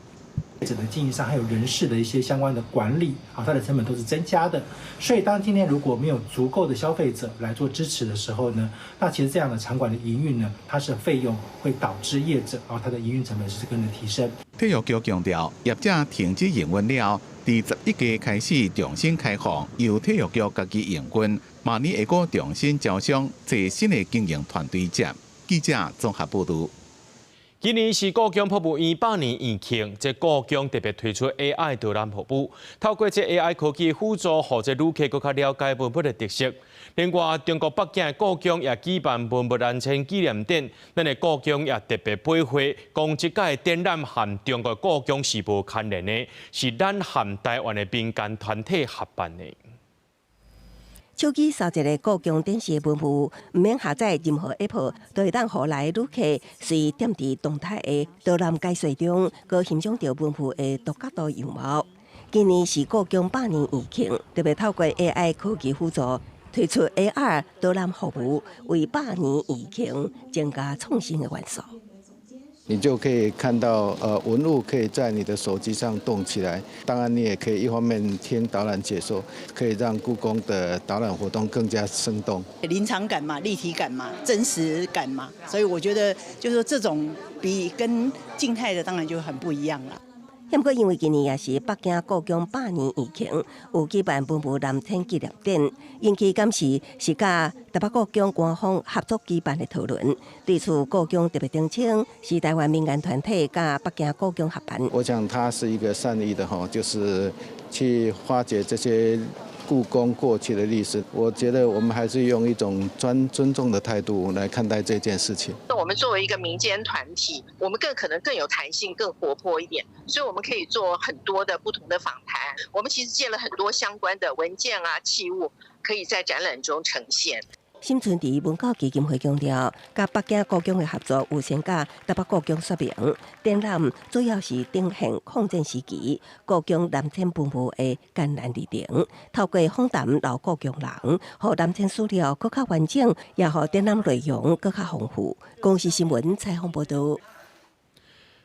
业者的经营上还有人事的一些相关的管理，它的成本都是增加的。所以当今天如果没有足够的消费者来做支持的时候呢，那其实这样的场馆的营运呢，它是费用会导致业者它的营运成本是跟着提升。体育局强调，业者停止营运了，第11月开始重新开放，由体育局家己营运，明年会个重新招商，找新的经营团队接。记者综合报道。今年是故宫博物院100年延庆，这故宫特别推出 AI 导览服务，透过这 AI 科技辅助，让这旅客更加了解文物的特色。另外，中国北京的故宫也举办文物南迁纪念展，咱的故宫也特别配会，讲这届展览和中国故宫是无牵连的，是咱和台湾的民间团体合办的。手机扫一个故宫展示的文物，唔免下载任何 App， 都会当互来旅客随点伫动态的导览解说中，可欣赏到文物的多角度样貌。今年是故宫100年延庆，特别透过 AI 科技辅助，推出 AR 导览服务，为100年延庆增加创新的元素。你就可以看到文物可以在你的手机上动起来。当然，你也可以一方面听导览解说，可以让故宫的导览活动更加生动。临场感嘛，立体感嘛，真实感嘛，所以我觉得就是说这种比跟静态的当然就很不一样了。不过，因为今年也是北京故宫100年延庆，有举办文物南迁纪念展，引起今次是甲台北故宫官方合作举办的讨论。这次故宫特别澄清，是台湾民间团体甲北京故宫合办。我想它是一个善意的就是去化解这些故宫过去的历史。我觉得我们还是用一种尊重的态度来看待这件事情。我们作为一个民间团体，我们可能更有弹性、更活泼一点，所以我们可以做很多的不同的访谈。我们其实借了很多相关的文件啊、器物，可以在展览中呈现。沈春池文教基金会强调，甲北京故宫的合作有先甲台北故宫说明，展览主要是呈现抗战时期故宫南迁文物的艰难历程，透过访谈老故宫人，互南迁史料更较完整，也互展览内容更较丰富。公视新闻采访报道。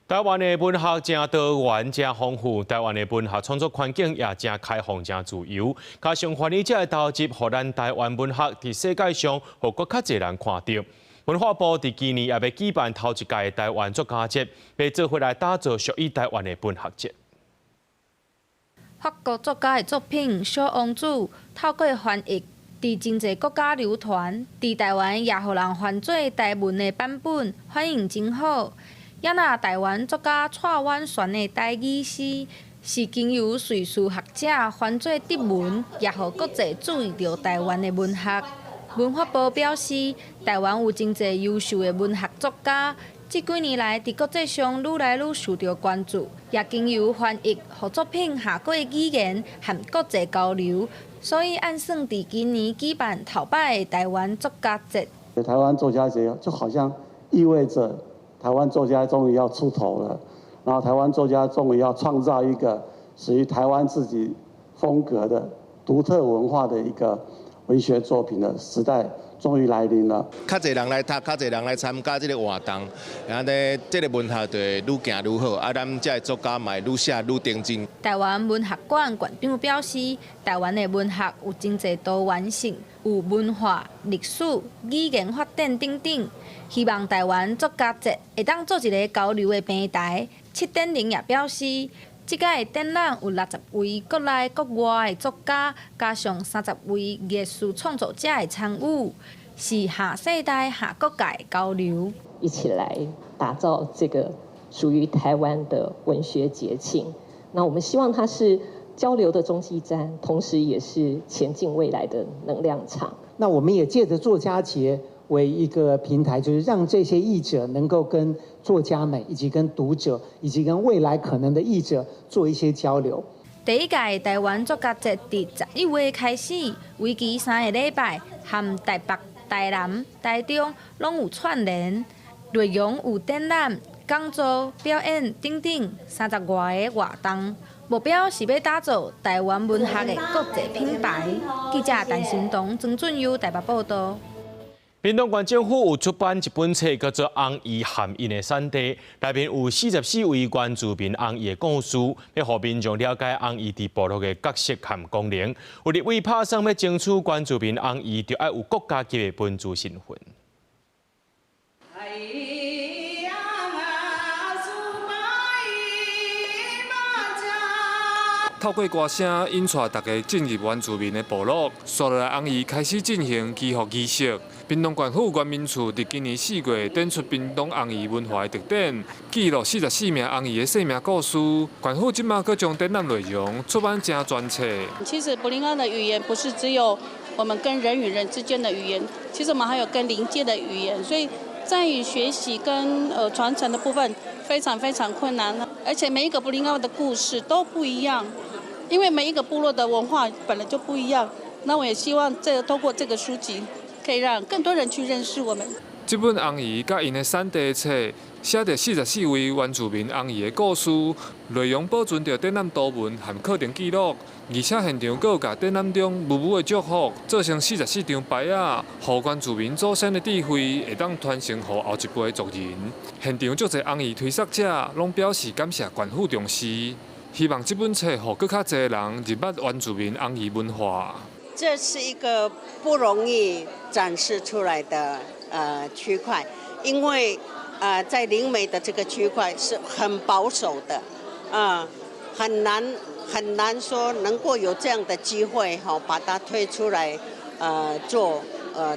台湾的文学真多元、真丰富，台湾的文学创作环境也真开放、真自由。加上欢迎这个投入，互咱台湾文学伫世界上，互更较侪人看到。文化部伫今年也要举办头一届的台湾作家节，要做回来打造属于台湾的文学节。法国作家的作品《小王子》透过翻译，伫真侪国家流传，伫台湾也互人翻做台文的版本，反应真好。也若台湾作家蔡婉璇的台语诗，是经由瑞士学者翻做德文，也互国际注意到台湾的文学。文化部表示，台湾有真侪优秀的文学作家，这几年来伫国际上愈来愈受到关注，也经由翻译，互作品下过语言和国际交流，所以按算伫今年举办头摆的台湾作家节。台湾作家节就好像意味着台湾作家终于要出头了，然后台湾作家终于要创造一个属于台湾自己风格的独特文化的一个文学作品的时代终于来临了。较侪人来读，较侪人来参加这个活动，然后呢，这个文学就会愈行愈好，啊，咱这作家嘛愈写愈顶真。台湾文学馆馆长表示，台湾的文学有真侪多元性，有文化、历史、语言发展等等。希望台湾作家节会当做一个交流的平台。七点零也表示，这届的展览有60位国内国外的作家，加上30位艺术创作者的参与，是下世代、下各界的交流。一起来打造这个属于台湾的文学节庆。那我们希望它是交流的中继站，同时也是前进未来的能量场。那我们也借着作家节为一个平台，就是让这些译者能够跟作家们，以及跟读者，以及跟未来可能的译者做一些交流。第一届台湾作家节伫11月开始，为期3个礼拜，和台北、台南、台中拢有串联，内容有展览、讲座、表演等等30外个活动。目标是要打造台湾文学的国际品牌。记者陈新东、曾俊佑台北报道。屏东县政府有出版一本册，叫做《翁姨含因的产地》，内面有44位原住民翁姨的故事，要互民众了解翁姨伫部落的角色和功能。有立委拍算要争取原住民翁姨，就要有国家级的文字身份。透过歌声引带大家进入原住民的部落，刷落来翁姨开始进行祈福仪式。屏东县府原民处伫今年4月展出屏东翁姨文化的特点，记录44名翁姨的生命故事。县府即马阁将展览内容出版成专册。其实布林冈的语言不是只有我们跟人与人之间的语言，其实我们还有跟邻界的语言，所以在于学习跟传承的部分非常非常困难，而且每一个布林冈的故事都不一样。因为每一个部落的文化本来就不一样，那我也希望透过这个书籍，可以让更多人去认识我们。这本翁姨甲因的产地册，写着44位原住民翁姨的故事，内容保存着展览图文和课程记录，而且现场阁有甲展览中母母的祝福做成44张牌仔，互原住民祖先的智慧会当传承予后一辈的族人。现场足侪翁姨推广者拢表示感谢县府重视。希望这本册让更较多人入捌原住民翁姨文化。这是一个不容易展示出来的区块，因为在灵媒的这个区块是很保守的，很难说能够有这样的机会把它推出来做。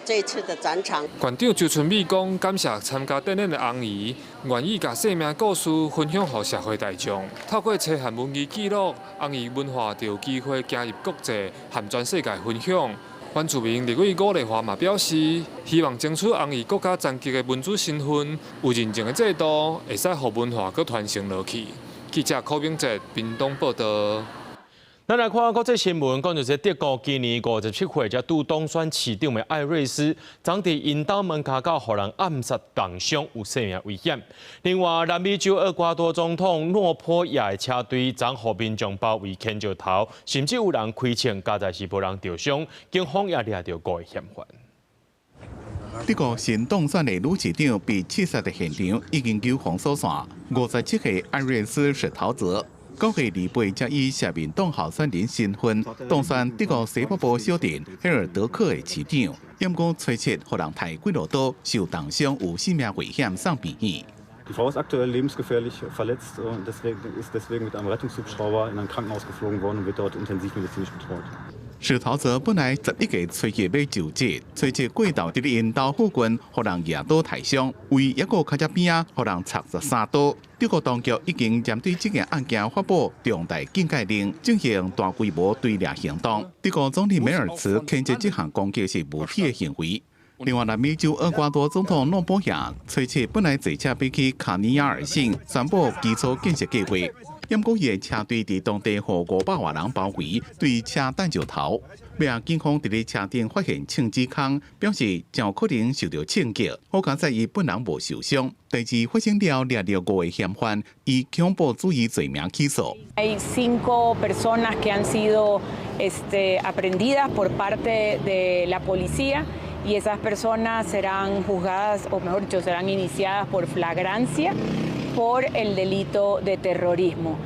这一次的展场，馆长周春美讲，感谢参加展览的翁姨，愿意把生命故事分享给社会大众。透过册和文字记录，翁姨文化就有机会走入国际和全世界分享。原住民立委吴丽华嘛表示，希望争取翁姨国家层级的文字身份，有认证的制度，会使让文化搁传承落去。记者柯炳哲，屏东报道。咱来看国际新闻，讲就是德国今年57岁才拄当选市长的艾瑞斯，昨伫因兜门口到互人暗杀重伤，有生命危险。另外，南美洲厄瓜多总统诺波亚的车队昨互民众包围牵石头，甚至有人开枪，加在是无人受伤，警方也抓到5个嫌犯。德国新当选的女市长被刺杀的现场已经有封锁线。57岁艾瑞斯是逃者。9月28才以社民党候选人身份当选德国西北部小镇赫尔德克的市长，因讲吹切互人抬几落刀，受重伤，有生命危险，送病院。Die Frau ist aktuell lebensgefährlich verletzt und deswegen mit einem Rettungshubschrauber in ein Krankenhaus geflogen worden und wird dort intensivmedizinisch betreut. 是逃者本来11月吹切要就职，吹切过道伫因兜附近，互人野刀抬伤，为一个脚趾边啊，互人插13刀。德国当局已经针对这件案件发布重大警戒令，进行大规模追猎行动。德国总理梅尔茨谴责这项攻击是无体的行为。另外，南美洲厄瓜多总统诺波亚吹切本来坐车飞去卡尼亚尔省，宣布基础建设计划。因过伊的车队伫当地互500多人包围，对车弹石头。尾啊，警方伫咧车顶发现枪支孔，表示真有可能受到枪击。好在在伊本人无受伤。第二发生了，抓到5个嫌犯，以恐怖主义罪名起诉。Hay 5 personas que han sido aprehendidas por parte de la policía y esas personas serán juzgadas, o mejor dicho, serán iniciadas por flagrancia por el delito de terrorismo.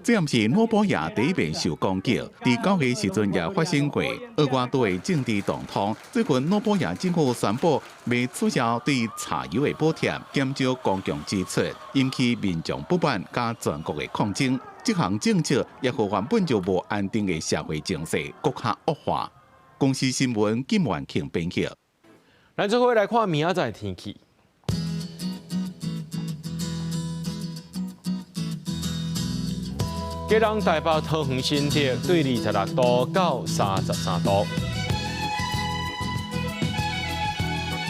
这毋是诺波亚第一遍受攻击，伫9月时阵也发生过。厄瓜多的政治动荡，最近诺波亚政府宣布未取消对柴油的补贴，减少公共支出，引起民众不满，加全国的抗争。这项政策也互原本就无安定的社会情势更加恶化。公司新闻金万庆编辑。咱最后来看明仔载天气。吉隆台北桃园新竹对26度到33度，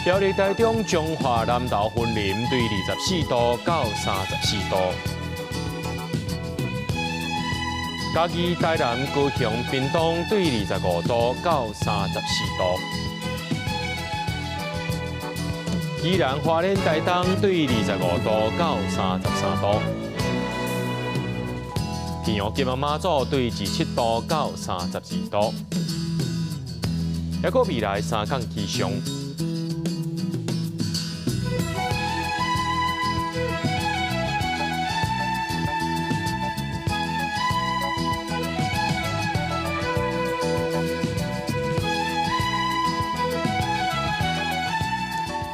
苗栗台中彰化南投云林对24度到34度，嘉义台南高雄屏东对25度到34度，宜兰花莲台东对25度到33度。天阳金门马祖对27度到32度，还有未来3天气象。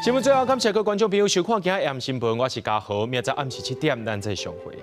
新闻最后，感谢各位观众朋友收看今日新闻，我是嘉豪，明仔暗时7点咱再相会。